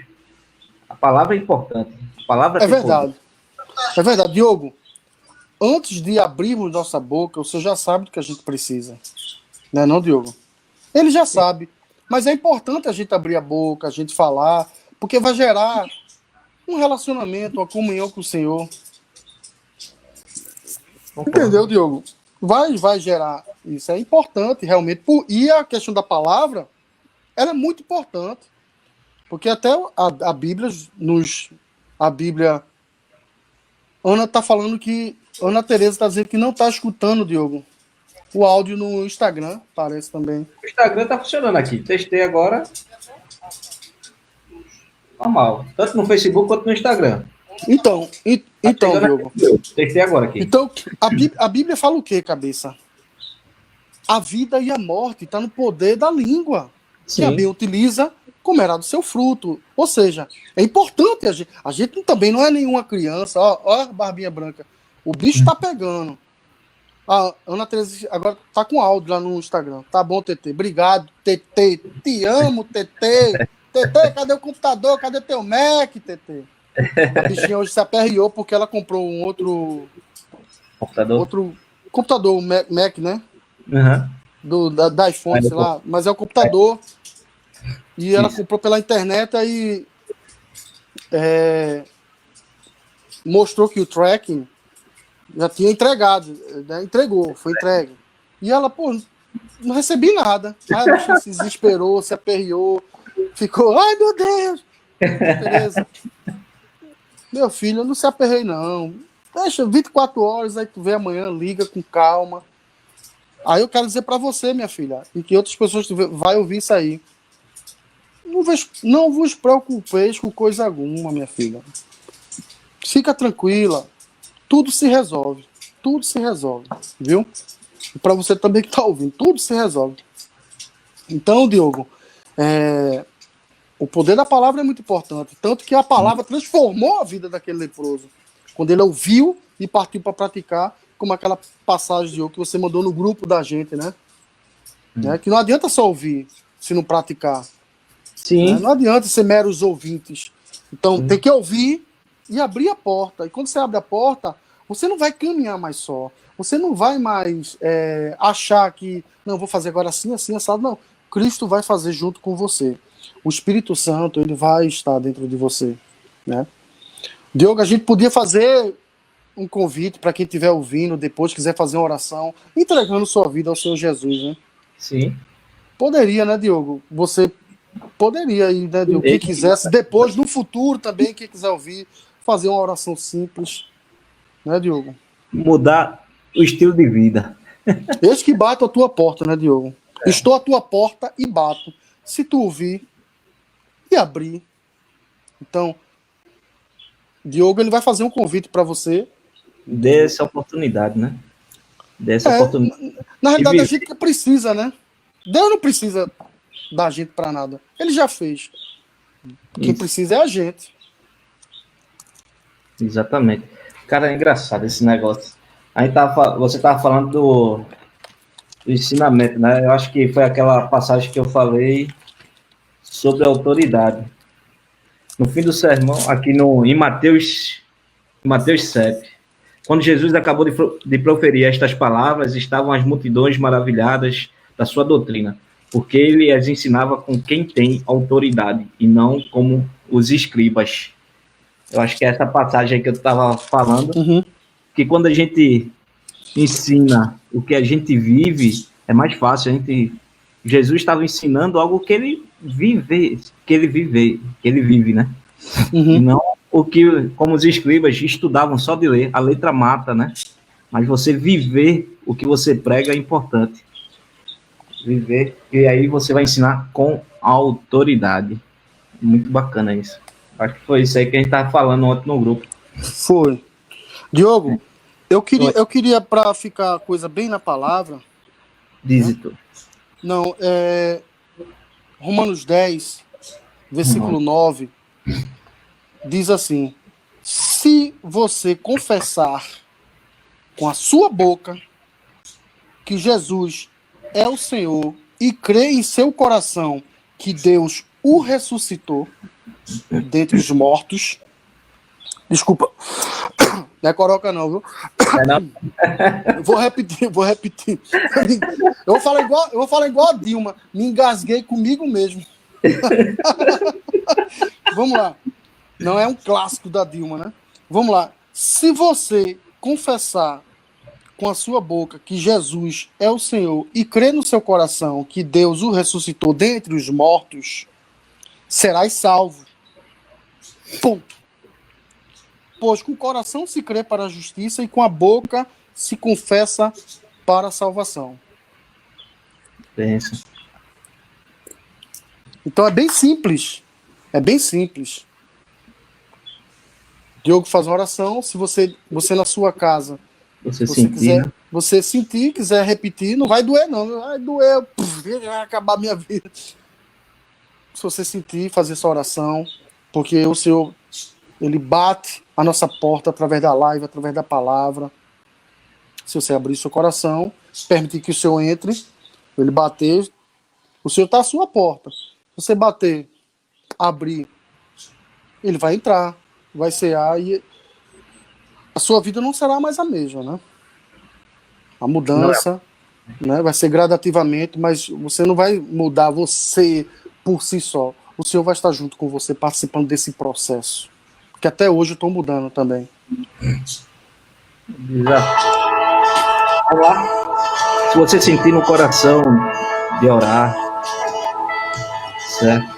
A palavra é importante. A palavra É tem verdade. poder. É verdade, Diogo. Antes de abrirmos nossa boca, você já sabe do que a gente precisa. Não é não, Diogo? Ele já sabe. Mas é importante a gente abrir a boca, a gente falar, porque vai gerar um relacionamento, uma comunhão com o Senhor. Entendeu, Diogo? Vai gerar isso. É importante, realmente. E a questão da palavra, ela é muito importante. Porque até a Bíblia A Bíblia... Ana está falando que... Ana Tereza está dizendo que não está escutando, Diogo. O áudio no Instagram, parece também. O Instagram tá funcionando aqui. Testei agora. Normal. Tanto no Facebook quanto no Instagram. Então, Diogo. Testei agora aqui. Então, a Bíblia fala o quê, cabeça? A vida e a morte está no poder da língua. Se a bem utiliza, comerá do seu fruto. Ou seja, é importante. A gente também não é nenhuma criança. Ó a barbinha branca. O bicho tá pegando. A Ana Teresa agora tá com áudio lá no Instagram. Tá bom, TT. Obrigado, TT. Te amo, TT. TT, cadê o computador? Cadê teu Mac, TT? A bichinha hoje se aperreou porque ela comprou um outro computador, Mac, né? Uhum. Da iPhone, sei lá. Mas é o computador. E ela comprou pela internet e mostrou que o tracking já tinha entregado, né? Entregou, foi entregue. E ela, pô, não recebi nada. Aí a bicha se desesperou, se aperreou, ficou, ai meu Deus! Beleza. Meu filho, eu não se aperrei não. Deixa 24 horas, aí tu vê amanhã, liga com calma. Aí eu quero dizer pra você, minha filha, e que outras pessoas vai ouvir isso aí. Não vos preocupeis com coisa alguma, minha filha. Fica tranquila. Tudo se resolve. Tudo se resolve. Viu? E para você também que está ouvindo, tudo se resolve. Então, Diogo, o poder da palavra é muito importante. Tanto que a palavra transformou a vida daquele leproso. Quando ele ouviu e partiu para praticar, como aquela passagem, Diogo, que você mandou no grupo da gente, né? Que não adianta só ouvir se não praticar. Sim. Não adianta ser meros ouvintes. Então, tem que ouvir e abrir a porta. E quando você abre a porta, você não vai caminhar mais só. Você não vai mais achar que, não, vou fazer agora assim, assim, assado. Não, Cristo vai fazer junto com você. O Espírito Santo, ele vai estar dentro de você. Né? Diogo, a gente podia fazer um convite para quem estiver ouvindo, depois quiser fazer uma oração, entregando sua vida ao Senhor Jesus, né? Sim. Poderia, né, Diogo? Você poderia ir, né, Diogo? Quem quisesse, depois, no futuro também, quem quiser ouvir, fazer uma oração simples, né, Diogo? Mudar o estilo de vida. Eis que bato a tua porta, né, Diogo? Estou à tua porta e bato. Se tu ouvir e abrir. Então, Diogo, ele vai fazer um convite para você. Dê essa oportunidade, né? Dê essa oportunidade. Na realidade, a gente precisa, né? Deus não precisa da gente para nada. Ele já fez. Quem precisa é a gente. Exatamente. Cara, é engraçado esse negócio. Você estava falando do ensinamento, né? Eu acho que foi aquela passagem que eu falei sobre a autoridade. No fim do sermão, aqui em Mateus 7, quando Jesus acabou de proferir estas palavras, estavam as multidões maravilhadas da sua doutrina, porque ele as ensinava com quem tem autoridade, e não como os escribas. Eu acho que é essa passagem aí que eu estava falando, que quando a gente ensina o que a gente vive, é mais fácil. Jesus estava ensinando algo que ele vive, né? E não o que, como os escribas estudavam só de ler, a letra mata, né? Mas você viver o que você prega é importante. Viver, e aí você vai ensinar com autoridade. Muito bacana isso. Acho que foi isso aí que a gente estava falando ontem no grupo. Foi. Diogo, eu queria para ficar a coisa bem na palavra. Dízito. Não, Romanos 10, versículo 9, diz assim: se você confessar com a sua boca que Jesus é o Senhor e crer em seu coração que Deus o ressuscitou dentre os mortos. Desculpa, não é coroca não, viu? Eu vou repetir. Eu vou falar igual a Dilma. Me engasguei comigo mesmo. Vamos lá. Não é um clássico da Dilma, né? Vamos lá. Se você confessar com a sua boca que Jesus é o Senhor e crer no seu coração que Deus o ressuscitou dentre os mortos, serás salvo. Ponto. Pois com o coração se crê para a justiça e com a boca se confessa para a salvação. Pensa. Então é bem simples. É bem simples. Diogo faz uma oração. Se você na sua casa, você sentir, quiser repetir, não vai doer não. Vai doer, vai acabar a minha vida. Se você sentir, fazer essa oração, porque o Senhor, Ele bate a nossa porta através da live, através da palavra. Se você abrir seu coração, permitir que o Senhor entre, Ele bater, o Senhor está à sua porta. Se você bater, abrir, Ele vai entrar, vai cear e a sua vida não será mais a mesma, né? A mudança, né, vai ser gradativamente, mas você não vai mudar você por si só. O Senhor vai estar junto com você, participando desse processo. Que até hoje eu estou mudando também. Exato. Vamos lá. Se você sentir no coração de orar, certo?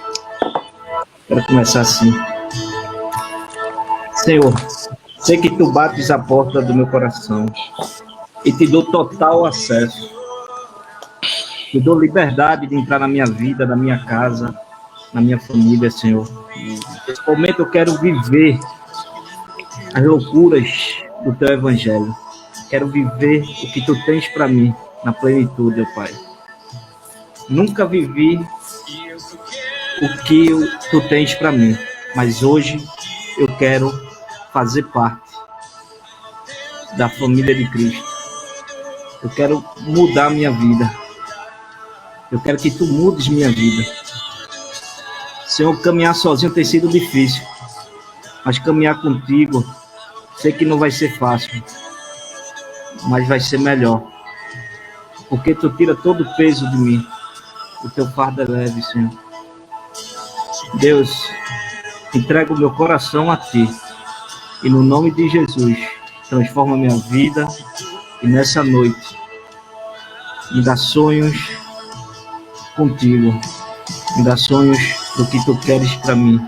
Quero começar assim. Senhor, sei que tu bates a porta do meu coração e te dou total acesso. Te dou liberdade de entrar na minha vida, na minha casa, na minha família, Senhor. Nesse momento eu quero viver as loucuras do teu evangelho. Quero viver o que tu tens para mim na plenitude, ó Pai. Nunca vivi o que tu tens para mim, mas hoje eu quero fazer parte da família de Cristo. Eu quero mudar minha vida. Eu quero que tu mudes minha vida. Senhor, caminhar sozinho tem sido difícil, mas caminhar contigo, sei que não vai ser fácil, mas vai ser melhor, porque tu tira todo o peso de mim, o teu fardo é leve, Senhor. Deus, entrego o meu coração a ti, e no nome de Jesus, transforma minha vida, e nessa noite, me dá sonhos contigo, me dá sonhos do que tu queres para mim.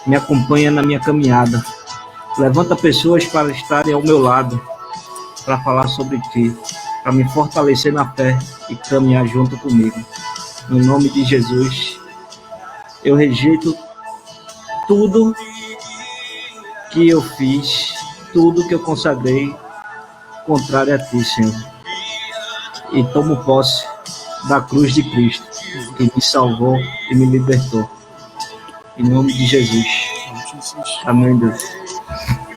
Me acompanha na minha caminhada. Levanta pessoas para estarem ao meu lado, para falar sobre ti, para me fortalecer na fé e caminhar junto comigo. No nome de Jesus, eu rejeito tudo que eu fiz, tudo que eu consagrei contrário a ti, Senhor. E tomo posse da cruz de Cristo, que me salvou e me libertou. Em nome de Jesus. Amém, Deus.